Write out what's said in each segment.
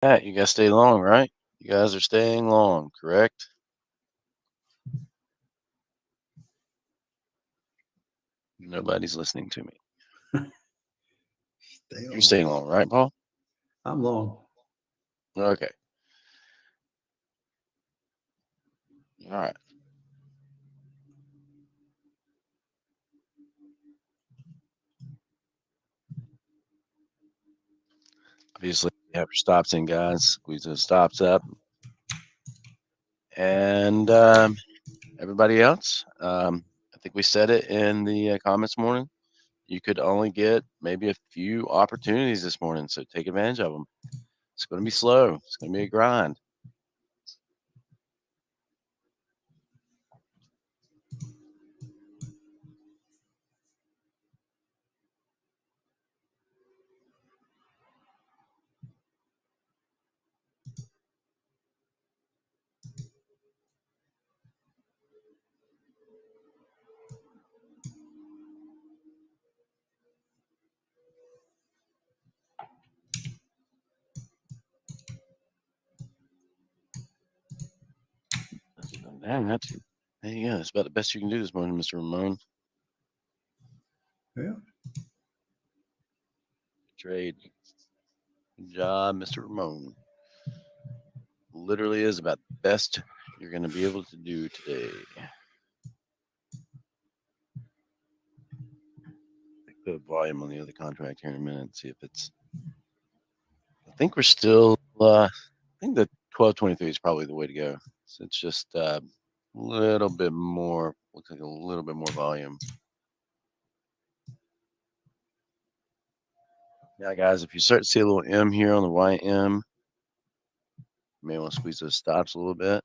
Pat, you guys stay long, right? You guys are staying long, correct? Nobody's listening to me. Stay You're on. staying long, right, Paul? I'm long. Okay. All right. Obviously, you have your stops in, guys. Squeeze those stops up. And everybody else, I think we said it in the comments morning. You could only get maybe a few opportunities this morning, so take advantage of them. It's going to be slow. It's going to be a grind. Dang, there you go. That's about the best you can do this morning, Mr. Ramon. Yeah. Trade. Good job, Mr. Ramon. Literally is about the best you're going to be able to do today. Put volume on the other contract here in a minute and see if it's. I think we're still. I think the 1223 is probably the way to go. So it's just a little bit more. Looks like a little bit more volume. Yeah, guys, if you start to see a little M here on the YM, you may want to squeeze those stops a little bit.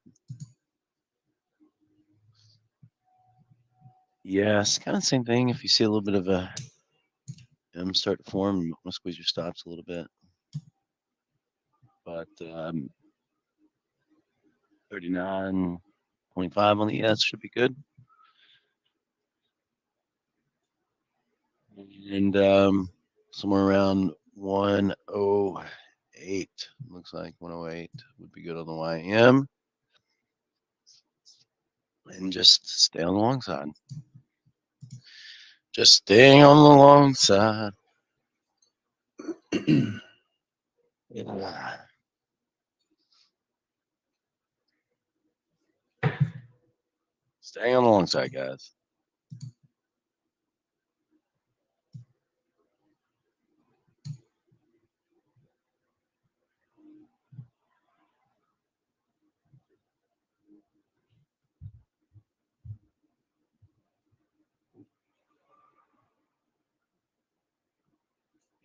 Yes, kind of the same thing. If you see a little bit of a M start to form, you want to squeeze your stops a little bit. But 39.5 on the ES should be good. And somewhere around 108. Looks like 108 would be good on the YM. And just stay on the long side. Just staying on the long side. Yeah. Staying on the long side, guys.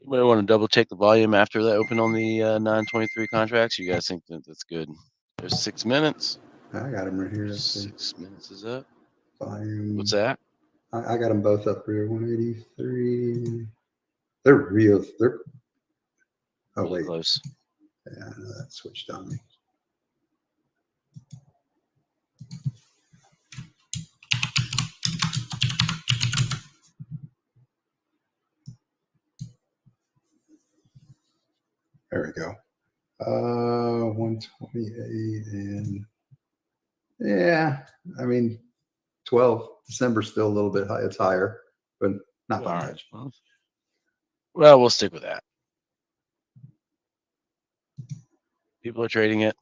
You might want to double check the volume after that open on the 923 contracts. You guys think that that's good? There's 6 minutes. I got them right here. Let's see. 6 minutes is up. Volume. What's that? I got them both up here. 183. They're real. They're. Oh, Really wait. close. Yeah, I know that switched on me. There we go. 128 and yeah, I mean 12. December's still a little bit high. It's higher, but not by All right. much. Well, we'll stick with that. People are trading it.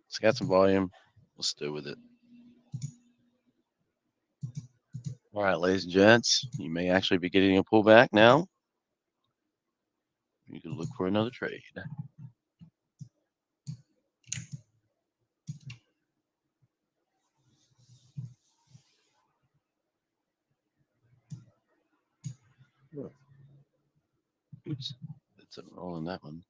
It's got some volume. We'll stay with it. All right, ladies and gents, you may actually be getting a pullback now. You can look for another trade. Oops, it's a roll in that one.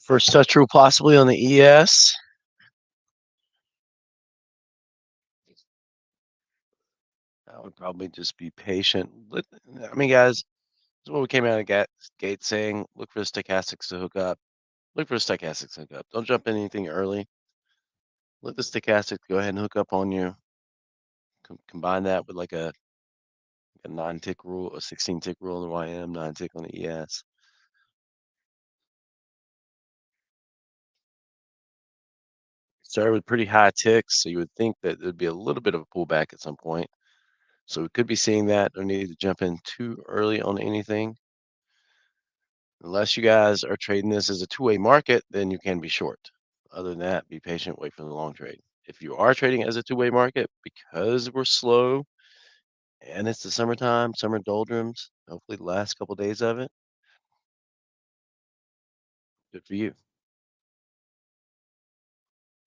First touch rule possibly on the ES. I would probably just be patient. I mean, guys, this is what we came out of gate saying. Look for the stochastics to hook up. Look for the stochastics to hook up. Don't jump in anything early. Let the stochastic go ahead and hook up on you. Combine that with like a 9-tick rule, a 16-tick rule on the YM, 9-tick on the ES. Started with pretty high ticks, so you would think that there'd be a little bit of a pullback at some point. So we could be seeing that. Don't need to jump in too early on anything. Unless you guys are trading this as a two-way market, then you can be short. Other than that, be patient, wait for the long trade. If you are trading as a two-way market, because we're slow and it's the summertime, summer doldrums, hopefully the last couple days of it, good for you.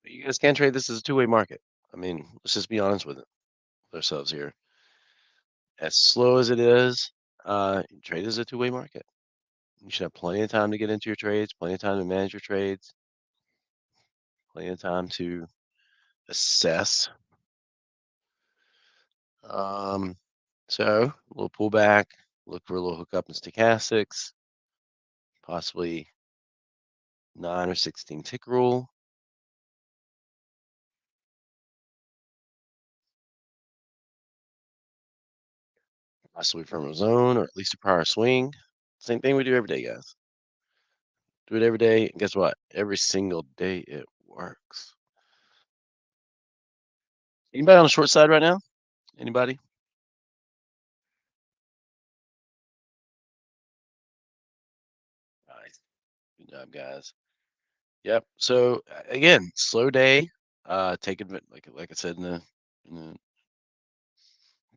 But you guys can trade this as a two-way market. I mean, let's just be honest with ourselves here. As slow as it is, trade as a two-way market. You should have plenty of time to get into your trades, plenty of time to manage your trades, plenty of time to assess. So a little pullback, look for a little hookup in stochastics, possibly 9 or 16 tick rule. Possibly from a zone or at least a prior swing. Same thing we do every day, guys. Do it every day. And guess what? Every single day it works. Anybody on the short side right now? Anybody? Nice. Good job, guys. Yep. So again, slow day. Take advantage, like I said in the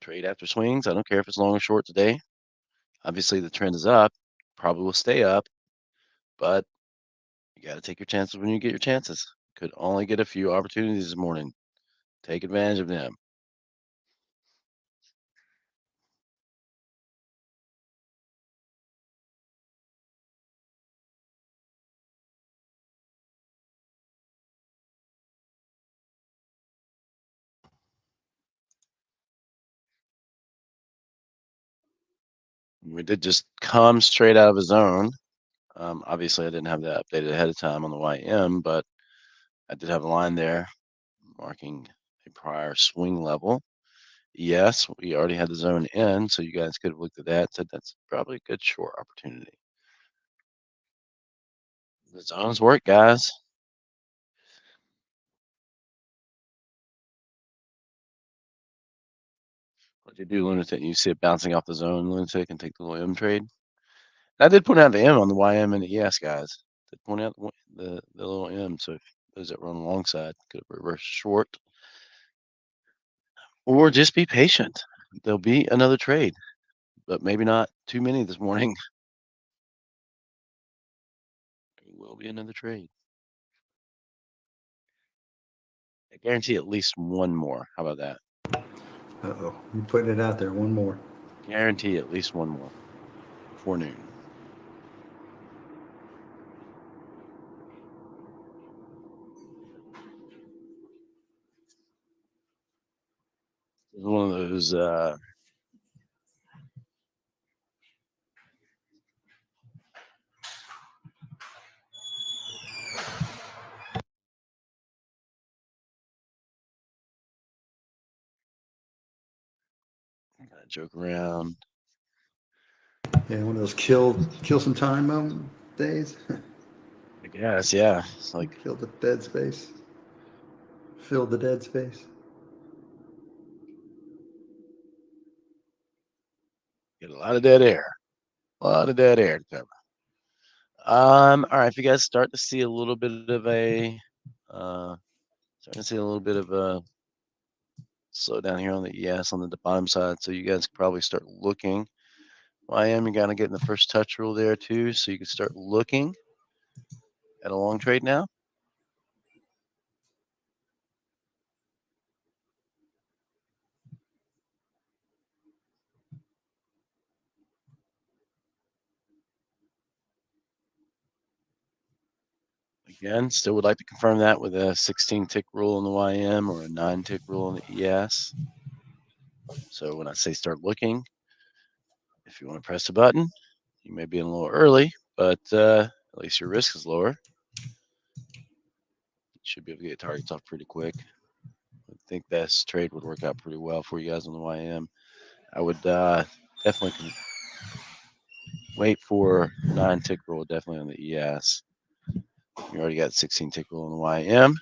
trade after swings. I don't care if it's long or short today. Obviously, the trend is up. Probably will stay up, but you got to take your chances when you get your chances. Could only get a few opportunities this morning. Take advantage of them. We did just come straight out of a zone. Obviously, I didn't have that updated ahead of time on the YM, but I did have a line there marking a prior swing level. Yes, we already had the zone in, so you guys could have looked at that and said that's probably a good short opportunity. The zones work, guys. What you do, Lunatic, you see it bouncing off the zone, Lunatic, and take the little M trade. I did point out the M on the YM and the ES, guys. Did point out the little M, so if those that run alongside could reverse short. Or just be patient. There'll be another trade, but maybe not too many this morning. There will be another trade. I guarantee at least one more. How about that? Uh-oh, you're putting it out there. One more. Guarantee at least one more before noon. It's one of those joke around. Yeah, one of those kill some time moment days. I guess, yeah. It's like Kill the dead space. Fill the dead space. get a lot of dead air. A lot of dead air to cover. All right. If you guys start to see a little bit of a slow down here on the ES on the bottom side, so you guys could probably start looking. YM, you gotta get in the first touch rule there too, so you can start looking at a long trade now. Again, still would like to confirm that with a 16 tick rule in the YM or a 9 tick rule in the ES. So when I say start looking, if you want to press the button, you may be in a little early, but at least your risk is lower. You should be able to get targets off pretty quick. I think this trade would work out pretty well for you guys on the YM. I would definitely wait for 9 tick rule, definitely on the ES. You already got 16 tick rule on the YM.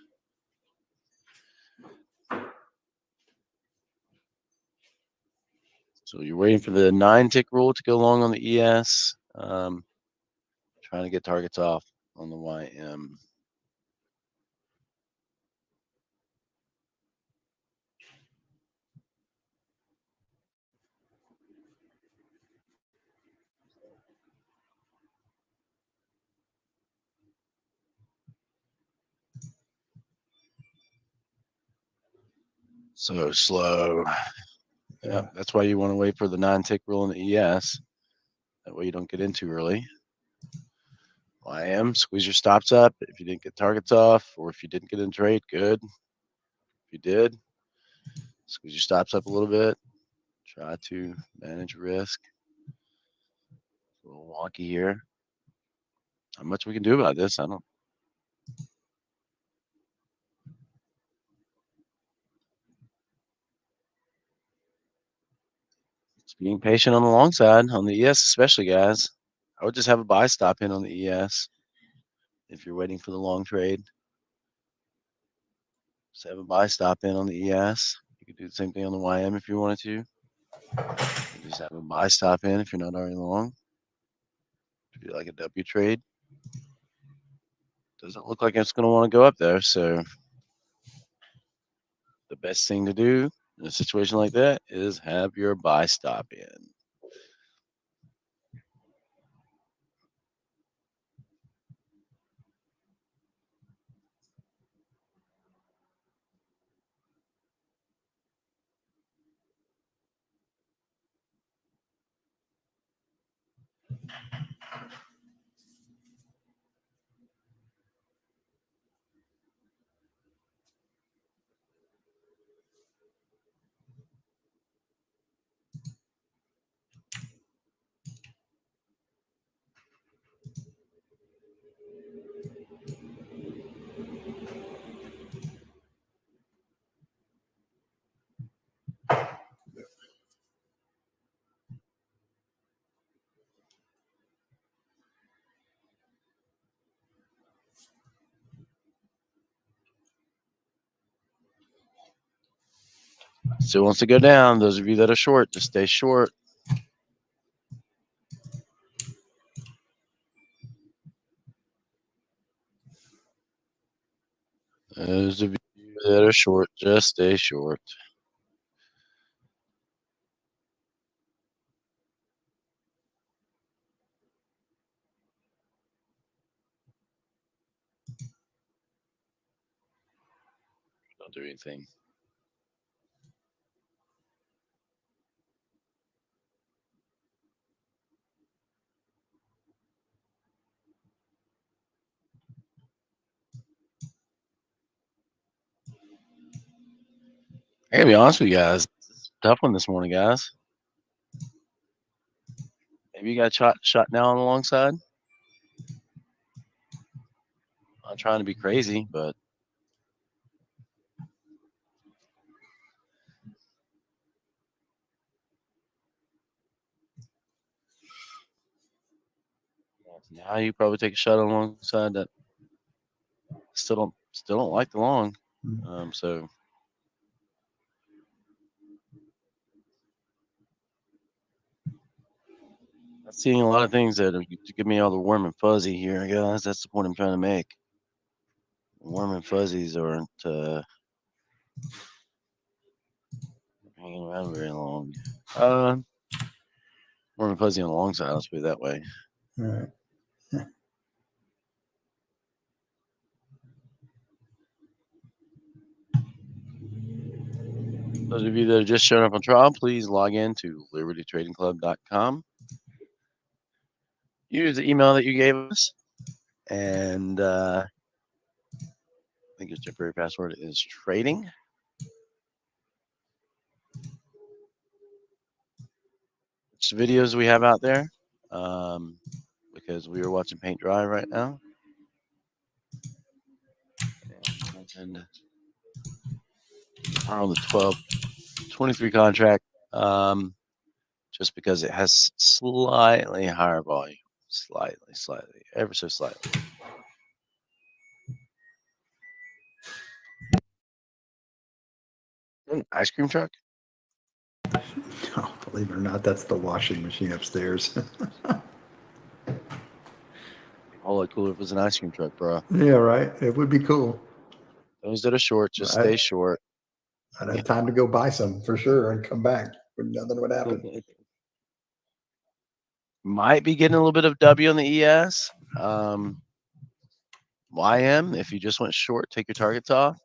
So you're waiting for the 9 tick rule to go long on the ES. Trying to get targets off on the YM. So slow. Yeah, that's why you want to wait for the 9 tick rule in the ES. That way you don't get in too early. YM, squeeze your stops up if you didn't get targets off, or if you didn't get in trade, good. If you did, squeeze your stops up a little bit. Try to manage risk. A little wonky here. Not much we can do about this. I don't. Just being patient on the long side, on the ES especially, guys. I would just have a buy stop in on the ES if you're waiting for the long trade. Just have a buy stop in on the ES. You could do the same thing on the YM if you wanted to. You just have a buy stop in if you're not already long. Do like a W trade. Doesn't look like it's going to want to go up there. So the best thing to do in a situation like that is have your buy stop in. Still wants to go down. Those of you that are short, just stay short. Those of you that are short, just stay short. Don't do anything. I gotta be honest with you guys. It's a tough one this morning, guys. Maybe you got shot now on the long side. I'm trying to be crazy, but now you probably take a shot on the long side that still don't like the long. So I'm seeing a lot of things that give me all the warm and fuzzy here, guys. That's the point I'm trying to make. Warm and fuzzies aren't hanging around very long. Warm and fuzzy on the long side, let's put it that way. All right. Those of you that are just showing up on trial, please log in to libertytradingclub.com. Use the email that you gave us, and think your temporary password is trading. Which videos we have out there? Because we are watching paint dry right now. And are on the 12-23 contract, just because it has slightly higher volume, slightly, ever so slightly. An ice cream truck? Oh, believe it or not, that's the washing machine upstairs. A whole lot cooler if it was an ice cream truck, bro. Yeah, right. It would be cool. Those that are short, just Right. stay short. I'd have time to go buy some for sure and come back. But nothing would happen. Might be getting a little bit of W on the ES. YM, if you just went short, take your targets off.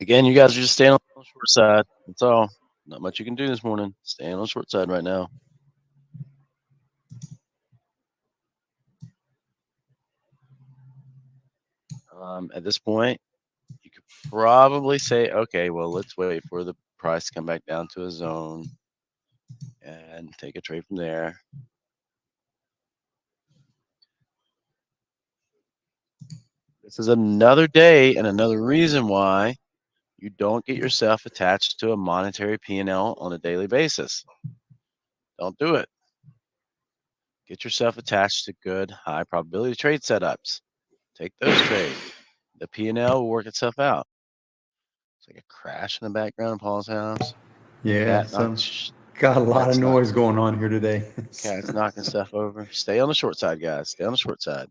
Again, you guys are just staying on the short side. That's all. Not much you can do this morning. Staying on the short side right now. At this point, you could probably say, okay, well, let's wait for the price to come back down to a zone and take a trade from there. This is another day and another reason why you don't get yourself attached to a monetary P&L on a daily basis. Don't do it. Get yourself attached to good, high probability trade setups. Take those trades. The P&L will work itself out. It's like a crash in the background of Paul's house. Yeah, got a lot cat's of noise going on here today. Cat's knocking stuff over. Stay on the short side, guys. Stay on the short side.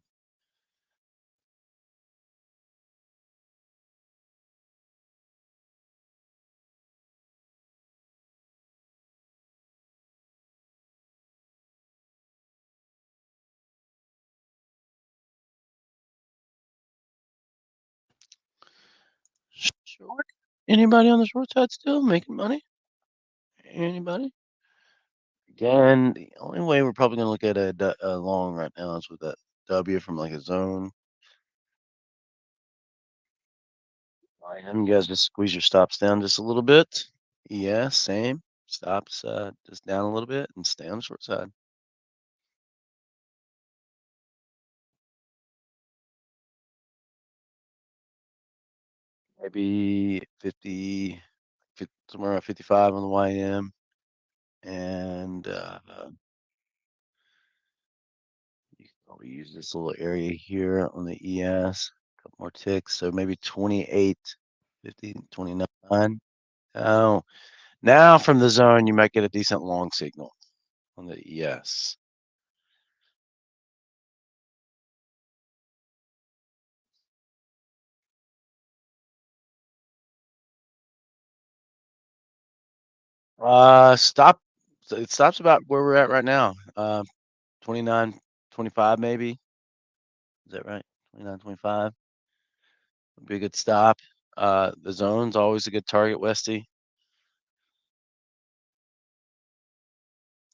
Short? Anybody on the short side still making money? Anybody? Again, the only way we're probably going to look at a long right now is with that W from like a zone. You guys just squeeze your stops down just a little bit. Yeah, same. Stops just down a little bit and stay on the short side. Maybe 50, somewhere around 55 on the YM. And you can probably use this little area here on the ES. A couple more ticks. So maybe 28, 50, 29. Oh, now from the zone, you might get a decent long signal on the ES. Stop. It stops about where we're at right now. 29, 25 maybe. Is that right? 29, 25 would be a good stop. The zone's always a good target, Westy.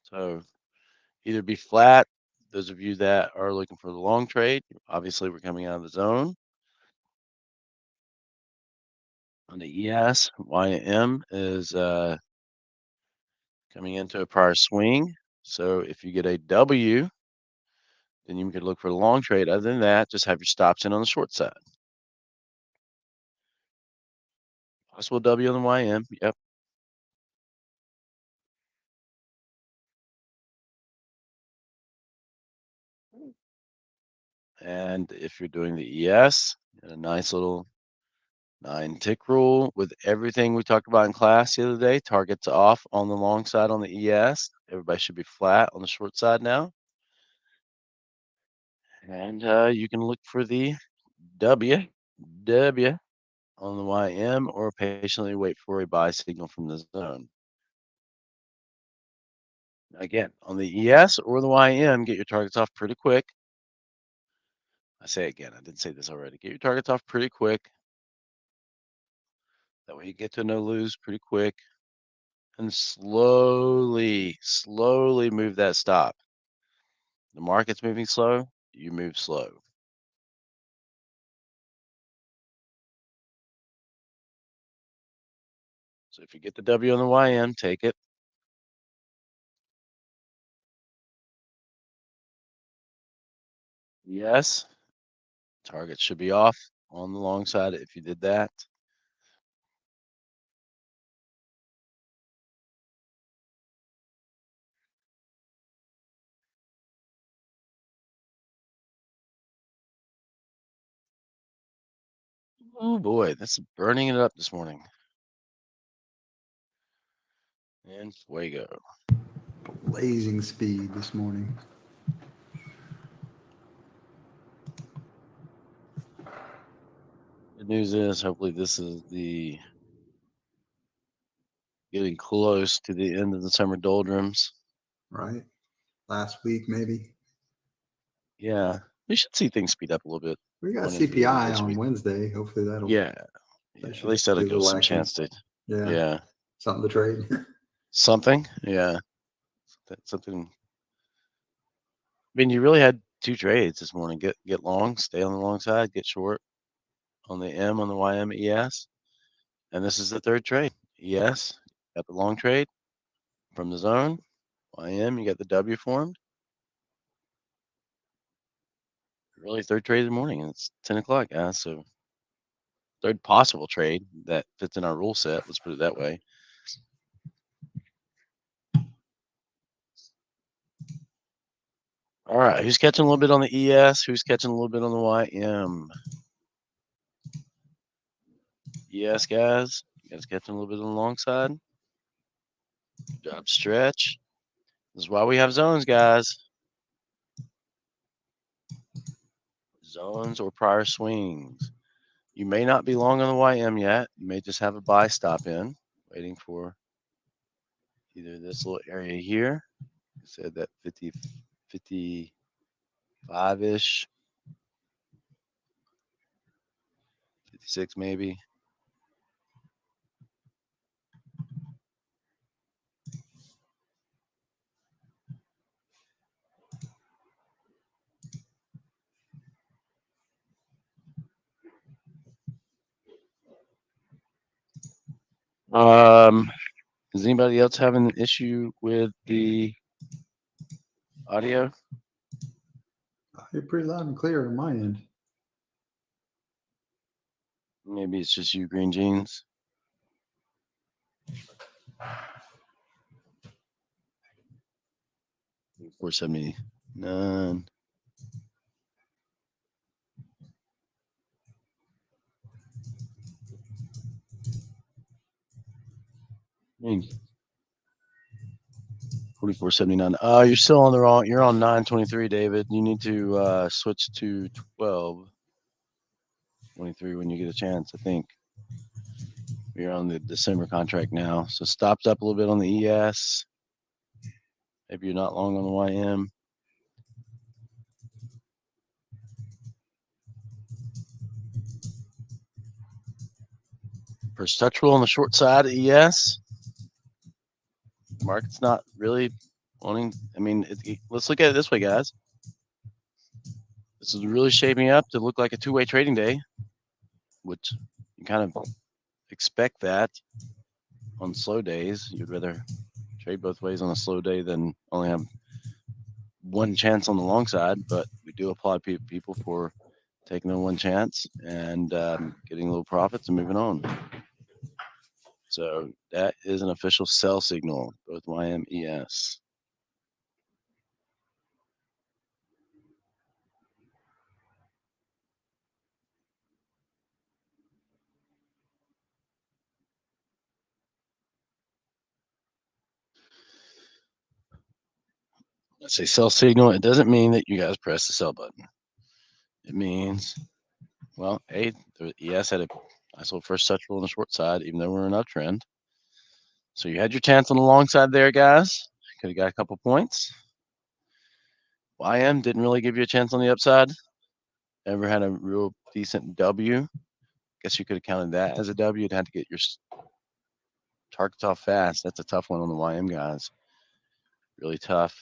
So either be flat. Those of you that are looking for the long trade, obviously we're coming out of the zone. On the ES, YM is coming into a prior swing. So if you get a W, then you could look for the long trade. Other than that, just have your stops in on the short side. Possible W on the YM. Yep. And if you're doing the ES, a nice little 9 tick rule with everything we talked about in class the other day. Targets off on the long side on the ES. Everybody should be flat on the short side now. And you can look for the W on the YM or patiently wait for a buy signal from the zone. Again, on the ES or the YM, get your targets off pretty quick. I say again, I didn't say this already. Get your targets off pretty quick. That way you get to no lose pretty quick. And slowly move that stop. The market's moving slow, you move slow. So if you get the W on the YM, take it. Yes, target should be off on the long side if you did that. Oh boy, this is burning it up this morning. And fuego. Blazing speed this morning. Good news is hopefully this is the getting close to the end of the summer doldrums. Right. Last week, maybe. Yeah, we should see things speed up a little bit. We got going into the end of CPI this on week. Wednesday. Hopefully that'll. Yeah, That at should least that'll give a give us some action. chance to. Yeah. Yeah, Something to trade. something. Yeah, that's something. I mean, you really had 2 trades this morning. Get long, stay on the long side, get short on the M on the YM ES, and this is the 3rd trade. ES got the long trade from the zone. YM, you got the W formed. Really 3rd trade of the morning, and it's 10 o'clock, guys. So 3rd possible trade that fits in our rule set. Let's put it that way. All right, who's catching a little bit on the ES? Who's catching a little bit on the YM? ES guys, you guys catching a little bit on the long side? Good job, stretch. This is why we have zones, guys. Zones or prior swings. You may not be long on the YM yet. You may just have a buy stop in, waiting for either this little area here. I said that 50, 55-ish, 56 maybe. Is anybody else having an issue with the audio? You're pretty loud and clear on my end. Maybe it's just you, Green Jeans. $4.79. $44.79. You're still on the wrong. You're on 923, David. You need to switch to 12.23 when you get a chance. I think we're on the December contract now, so stops up a little bit on the ES. Maybe you're not long on the YM. First touch rule on the short side of ES. Market's not really wanting. I mean, let's look at it this way, guys. This is really shaping up to look like a 2-way trading day, which you kind of expect that on slow days. You'd rather trade both ways on a slow day than only have one chance on the long side, but we do applaud people for taking the one chance and getting little profits and moving on. So that is an official sell signal, both YM, ES. Let's say sell signal. It doesn't mean that you guys press the sell button. It means, well, hey, the ES had a nice little first touch roll on the short side, even though we're in an uptrend. So you had your chance on the long side there, guys. Could have got a couple points. YM didn't really give you a chance on the upside. Never had a real decent W. Guess you could have counted that as a W. You'd had to get your targets off fast. That's a tough one on the YM guys. Really tough.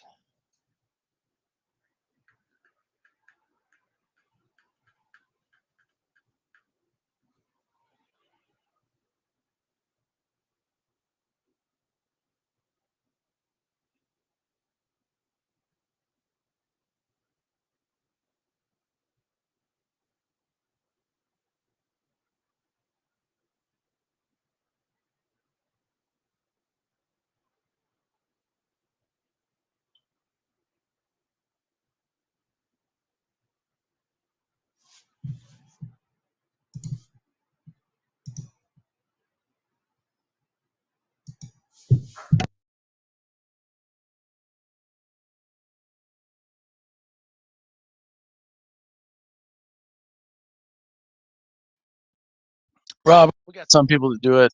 Rob, we got some people that do it,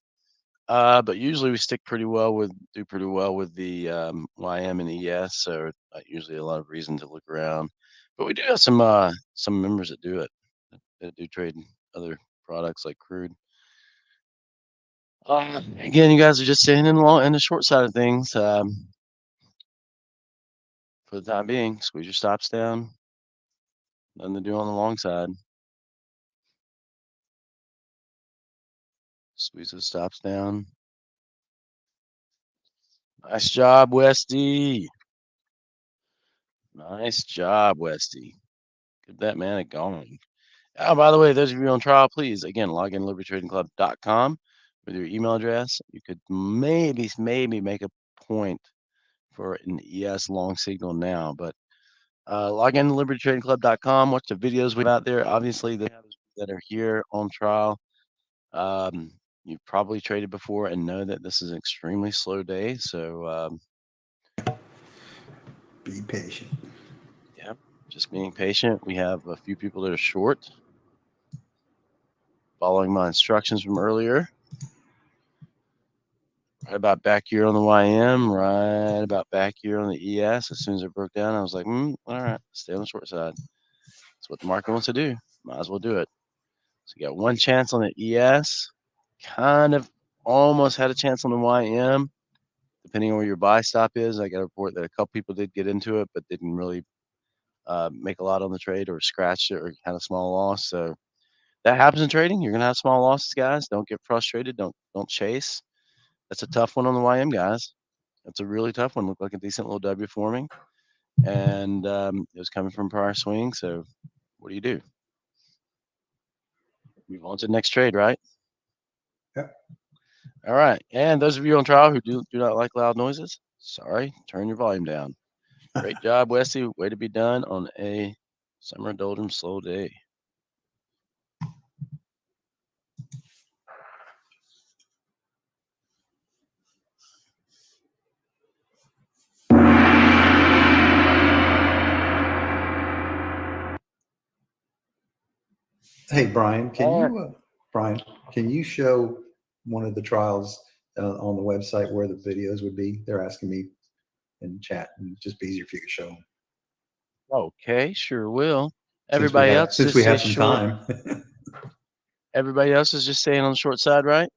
but usually we do pretty well with the YM and ES. So usually a lot of reason to look around. But we do have some members that do it, that do trade other products like crude. Again, you guys are just staying in the short side of things. For the time being, squeeze your stops down. Nothing to do on the long side. Squeeze those stops down. Nice job, Westy. Nice job, Westy. Get that man going. Oh, by the way, those of you on trial, please, again, log in libertytradingclub.com with your email address. You could maybe make a point for an ES long signal now, but log in to libertytradingclub.com. Watch the videos we have out there. Obviously, the others that are here on trial, you've probably traded before and know that this is an extremely slow day. So be patient. Yeah, just being patient. We have a few people that are short, following my instructions from earlier. Right about back here on the YM, right about back here on the ES. As soon as it broke down, I was like, all right, stay on the short side. That's what the market wants to do. Might as well do it. So you got one chance on the ES, kind of almost had a chance on the YM, depending on where your buy stop is. I got a report that a couple people did get into it, but didn't really make a lot on the trade or scratched it or had a small loss. So that happens in trading. You're gonna have small losses, guys. Don't get frustrated. Don't chase. That's a tough one on the YM, guys. That's a really tough one. Looked like a decent little W forming, and it was coming from prior swing. So what do? Move on to the next trade, right? Yep. All right. And those of you on trial who do not like loud noises, sorry, turn your volume down. Great job, Westy. Way to be done on a summer doldrum slow day. Hey, Brian, can you show one of the trials on the website where the videos would be? They're asking me in chat, and it'd just be easier if you could show them. Okay, sure will. Since we have some time. Everybody else is just staying on the short side, right?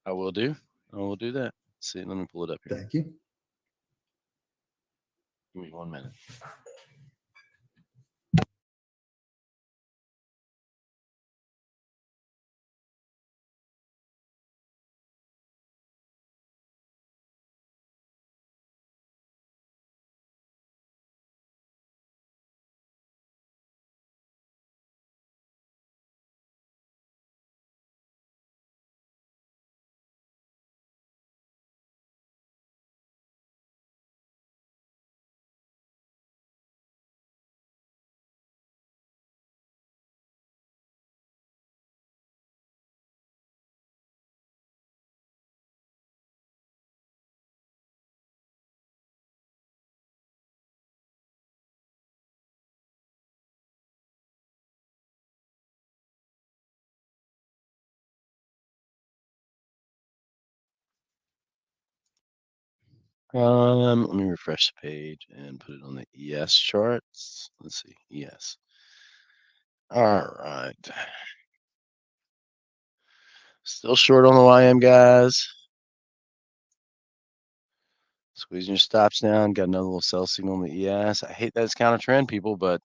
I will do. I will do that. Let's see, let me pull it up here. Thank you. Give me 1 minute. Let me refresh the page and put it on the ES charts. Let's see, ES. All right. Still short on the YM, guys. Squeezing your stops down. Got another little sell signal on the ES. I hate that it's counter trend, people, but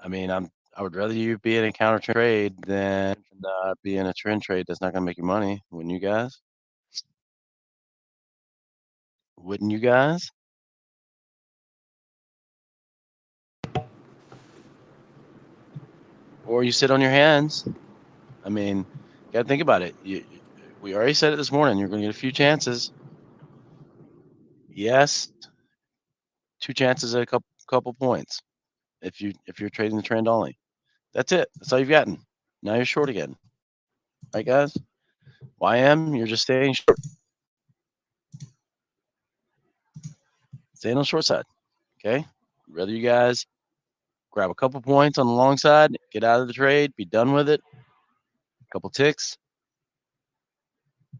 I mean, I would rather you be in a counter trade than be in a trend trade that's not going to make you money. Wouldn't you guys? Wouldn't you guys? Or you sit on your hands. I mean, you got to think about it. We already said it this morning. You're going to get a few chances. Yes, 2 chances at a couple points. If you're trading the trend only, that's it. That's all you've gotten. Now you're short again, right, guys? YM, you're just staying short. Staying on the short side. Okay. Rather you guys grab a couple points on the long side, get out of the trade, be done with it. A couple ticks.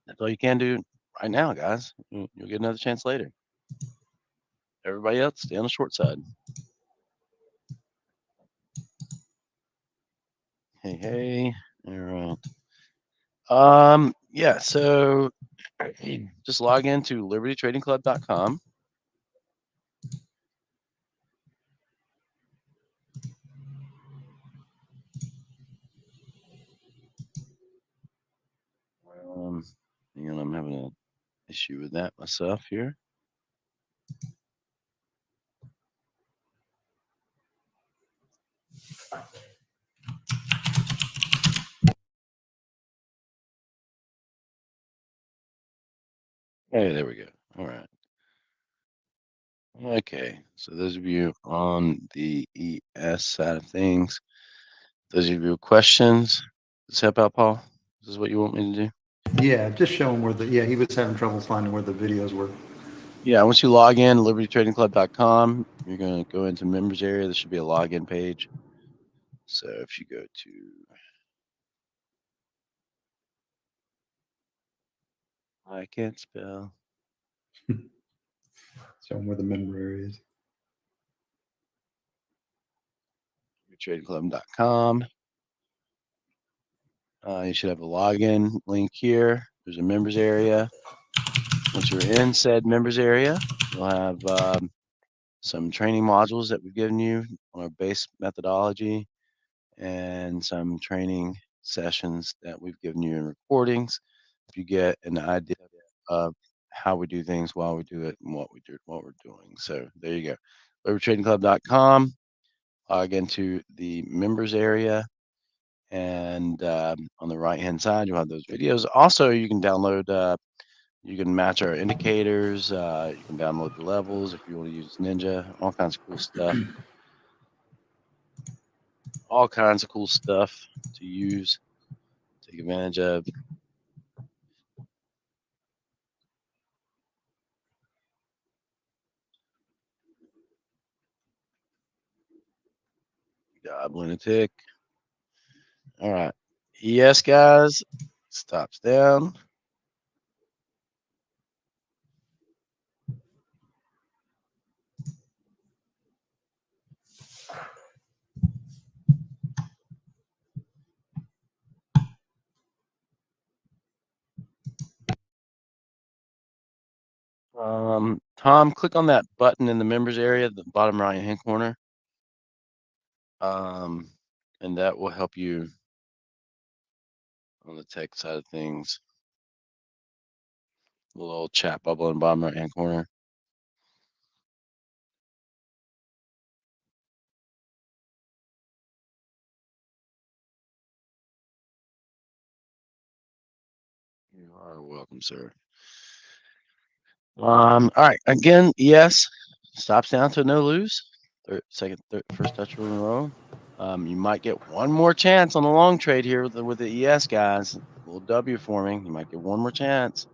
That's all you can do right now, guys. You'll get another chance later. Everybody else, stay on the short side. Hey. All right. Yeah, so just log into libertytradingclub.com. I'm having an issue with that myself here. Hey, there we go. All right. Okay, so those of you on the ES side of things, those of you with questions, does this help out, Paul? This is what you want me to do? Yeah, just show him where he was having trouble finding where the videos were. Yeah, once you log in, libertytradingclub.com, you're going to go into members area. There should be a login page. So if you go to I can't spell. Show him where the member area is. Tradingclub.com. You should have a login link here. There's a members area. Once you're in said members area, you'll have some training modules that we've given you on our base methodology and some training sessions that we've given you in recordings. If you get an idea of how we do things, while we do it, and what we're doing. So there you go. LibertyTradingClub.com. Log into the members area, and on the right hand side you'll have those videos. Also, you can download. You can match our indicators. You can download the levels if you want to use Ninja. All kinds of cool stuff. All kinds of cool stuff to use, take advantage of. God, lunatic. All right. Yes, guys. Stops down. Tom, click on that button in the members area, the bottom right hand corner. And that will help you on the tech side of things. The little chat bubble in the bottom right hand corner. You are welcome, sir. All right. Again, yes. Stops down to no lose. First touch rule in a row. You might get one more chance on the long trade here with the ES guys. A little W forming. You might get one more chance.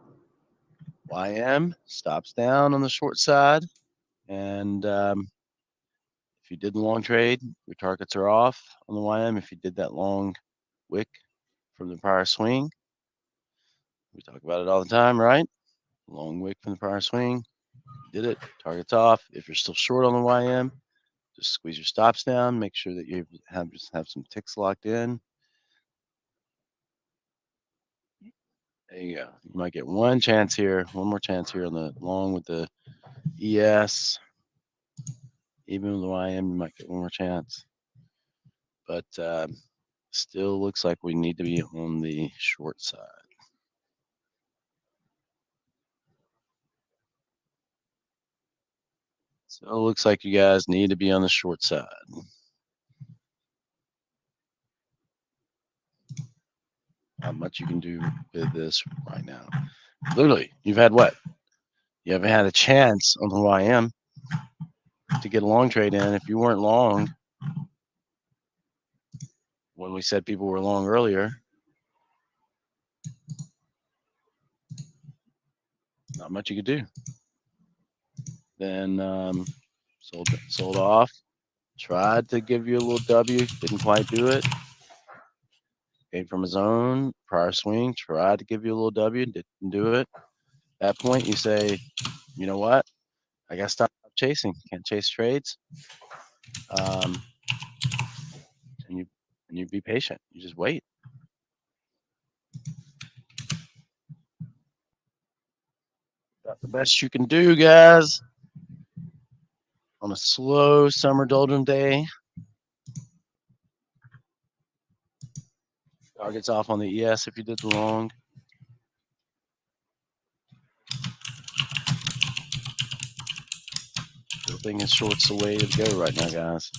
YM stops down on the short side. And if you did the long trade, your targets are off on the YM. If you did that long wick from the prior swing, we talk about it all the time, right? Long wick from the prior swing. Did it. Target's off. If you're still short on the YM, just squeeze your stops down. Make sure that you have some ticks locked in. There you go. You might get one chance here, one more chance here on the long with the ES. Even with the YM, you might get one more chance. But still looks like we need to be on the short side. So it looks like you guys need to be on the short side. Not much you can do with this right now. Literally, you've had what? You haven't had a chance on the YM to get a long trade in. If you weren't long, when we said people were long earlier, not much you could do. Then sold off. Tried to give you a little W, didn't quite do it. Came from his own prior swing, tried to give you a little W, didn't do it. At that point, you say, you know what? I got to stop chasing. Can't chase trades. And you be patient. You just wait. That's the best you can do, guys. On a slow summer doldrum day. Targets off on the ES if you did the long. Still thinking short's the way to go right now, guys.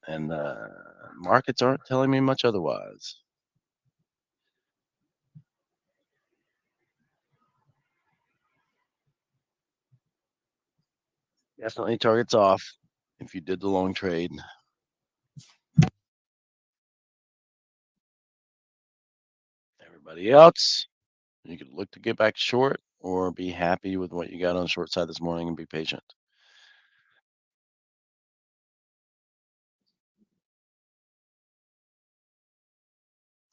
And markets aren't telling me much otherwise. Definitely targets off if you did the long trade. Everybody else, you could look to get back short or be happy with what you got on the short side this morning and be patient.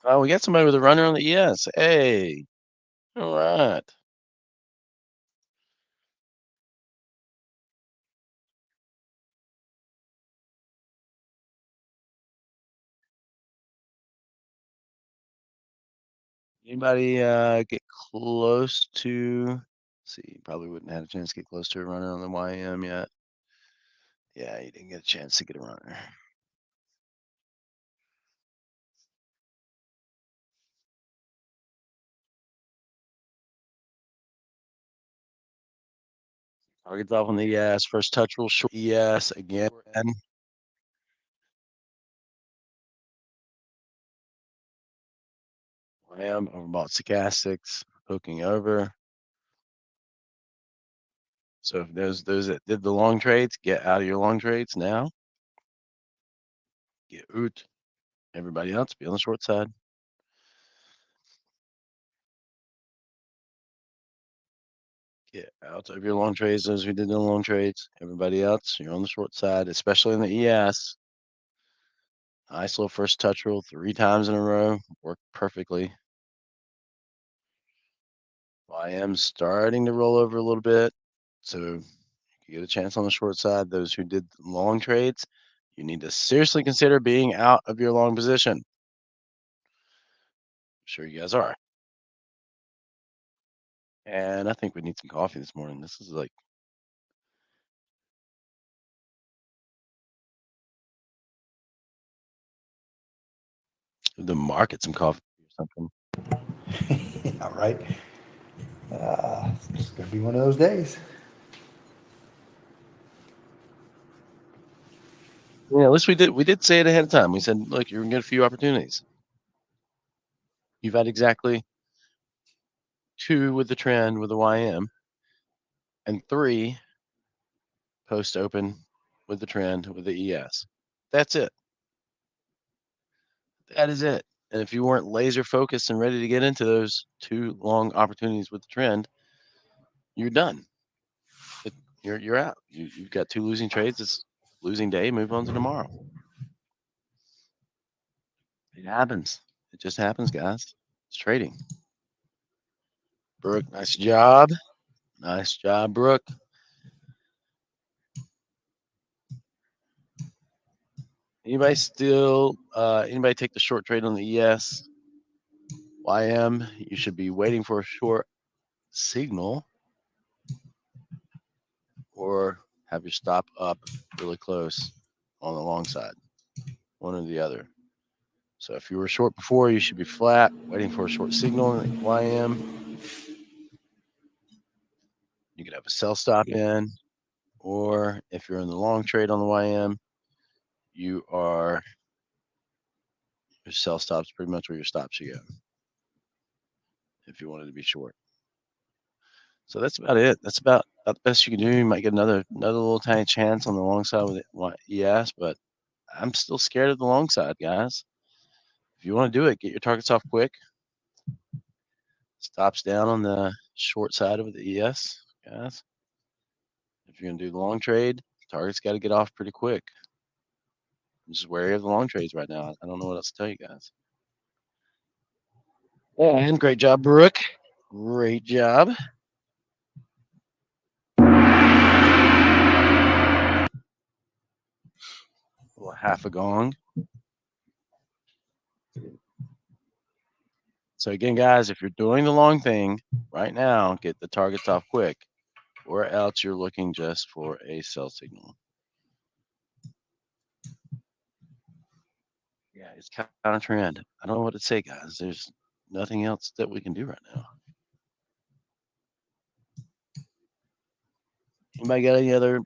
Oh, we got somebody with a runner on the ES. Hey, all right. Anybody get close to? Let's see, probably wouldn't have had a chance to get close to a runner on the YM yet. Yeah, you didn't get a chance to get a runner. Targets off on the ES. First touch rule short ES again. YM overbought stochastics, hooking over. So if those that did the long trades, get out of your long trades now. Get out. Everybody else be on the short side. Get out of your long trades, those who did the long trades. Everybody else, you're on the short side, especially in the ES. Nice little first touch rule 3 times in a row. Worked perfectly. YM starting to roll over a little bit. So you get a chance on the short side. Those who did long trades, you need to seriously consider being out of your long position. I'm sure you guys are. And I think we need some coffee this morning. This is like the market some coffee or something. Yeah, right. It's gonna be one of those days. Yeah, at least we did say it ahead of time. We said, look, you're gonna get a few opportunities. You've had exactly 2 with the trend with the YM and 3 post open with the trend with the ES. That's it. That is it. And if you weren't laser focused and ready to get into those 2 long opportunities with the trend, you're done. You're out. You've got 2 losing trades. It's losing day. Move on to tomorrow. It happens. It just happens, guys. It's trading. Brooke, nice job. Nice job, Brooke. Anybody anybody take the short trade on the ES? YM, you should be waiting for a short signal or have your stop up really close on the long side, one or the other. So if you were short before, you should be flat, waiting for a short signal in the YM. You could have a sell stop in, or if you're in the long trade on the YM, your sell stop's pretty much where your stop should go if you wanted to be short. So that's about it. That's about the best you can do. You might get another little tiny chance on the long side with ES, but I'm still scared of the long side, guys. If you want to do it, get your targets off quick. Stops down on the short side of the ES, guys. If you're going to do the long trade, target's got to get off pretty quick. I'm just wary of the long trades right now. I don't know what else to tell you guys. And great job, Brooke. Great job. Well, half a gong. So again, guys, if you're doing the long thing right now, get the targets off quick, or else you're looking just for a sell signal. Yeah, it's kind of trend. I don't know what to say, guys. There's nothing else that we can do right now. Anybody got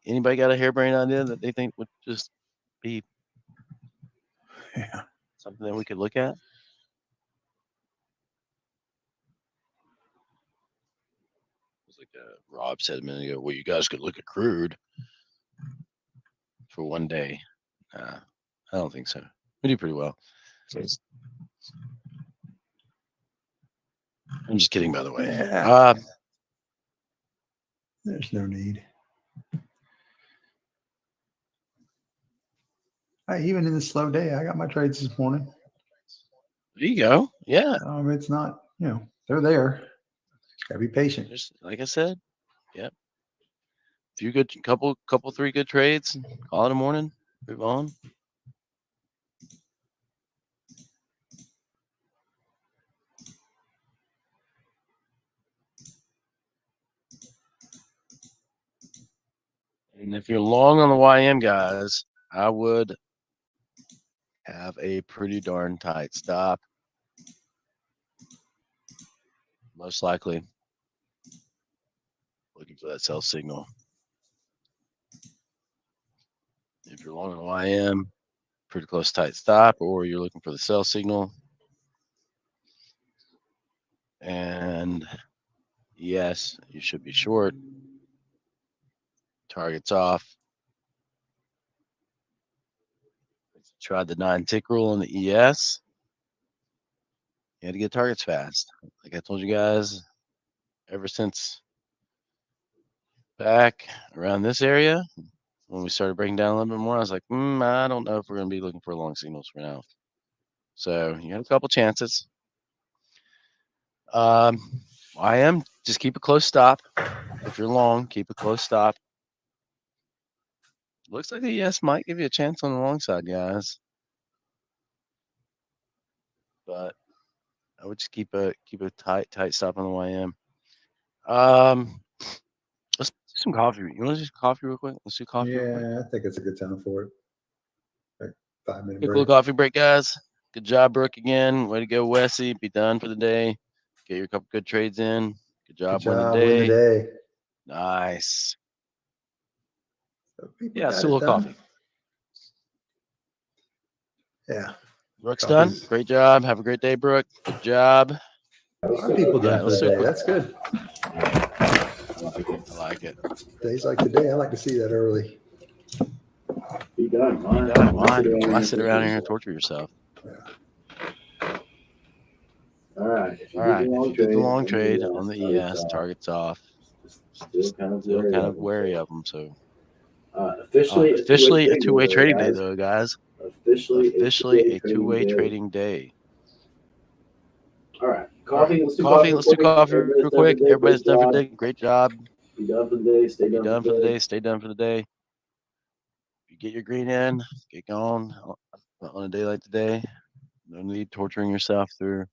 anybody got a harebrained idea that they think would just be something that we could look at? It's like Rob said a minute ago, well, you guys could look at crude for one day. I don't think so. We do pretty well. I'm just kidding, by the way. Yeah. There's no need. Even in the slow day, I got my trades this morning. There you go. Yeah. It's not, they're there. Gotta be patient. Just like I said. Yep. A few good couple 3 good trades, call it a morning, move on. And if you're long on the YM, guys, I would have a pretty darn tight stop. Most likely looking for that sell signal. If you're long on the YM, pretty close tight stop, or you're looking for the sell signal. And yes, you should be short. Targets off. Tried the 9-tick rule on the ES. You had to get targets fast. Like I told you guys, ever since back around this area, when we started breaking down a little bit more, I was like, I don't know if we're going to be looking for long signals for now. So you had a couple chances. YM, just keep a close stop. If you're long, keep a close stop. Looks like the ES might give you a chance on the long side, guys. But I would just keep a tight stop on the YM. Let's do some coffee. You want to do some coffee real quick? Let's do coffee. Yeah, I think it's a good time for it. Like 5-minute Quick break. little coffee break, guys. Good job, Brooke, again. Way to go, Wesley. Be done for the day. Get your couple good trades in. Good job, win the day. Nice. So yeah, still a little coffee. Yeah. Brooke's done. Great job. Have a great day, Brooke. Good job. Our people done for the day. That's good. I like it. Days like today, I like to see that early. Be done. Why sit around here and torture yourself? All right. If you get the long trade on the ES, targets off. Still kind of wary of them. So officially a two-way trading day, though, guys. Officially a two-way trading day. All right. Coffee. Let's do Coffee. Let's do quick. coffee real quick. Everybody's done for the day. Great job. Be done for the day. Stay Be done, done for the day. Stay done for the day. You get your green in. Get going on a day like today. No need torturing yourself through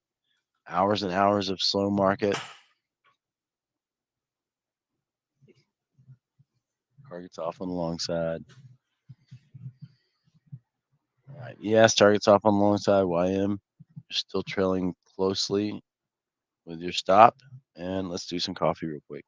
hours and hours of slow market. Targets off on the long side. All right. Yes, targets off on the long side. YM. You're still trailing closely with your stop. And let's do some coffee real quick.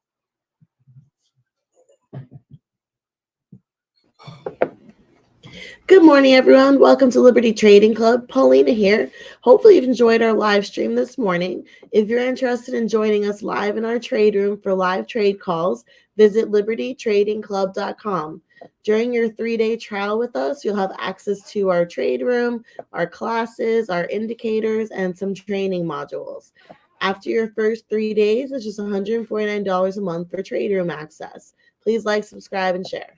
Good morning, everyone. Welcome to Liberty Trading Club. Paulina here. Hopefully you've enjoyed our live stream this morning. If you're interested in joining us live in our trade room for live trade calls, visit libertytradingclub.com. During your 3-day trial with us, you'll have access to our trade room, our classes, our indicators, and some training modules. After your first 3 days, it's just $149 a month for trade room access. Please like, subscribe, and share.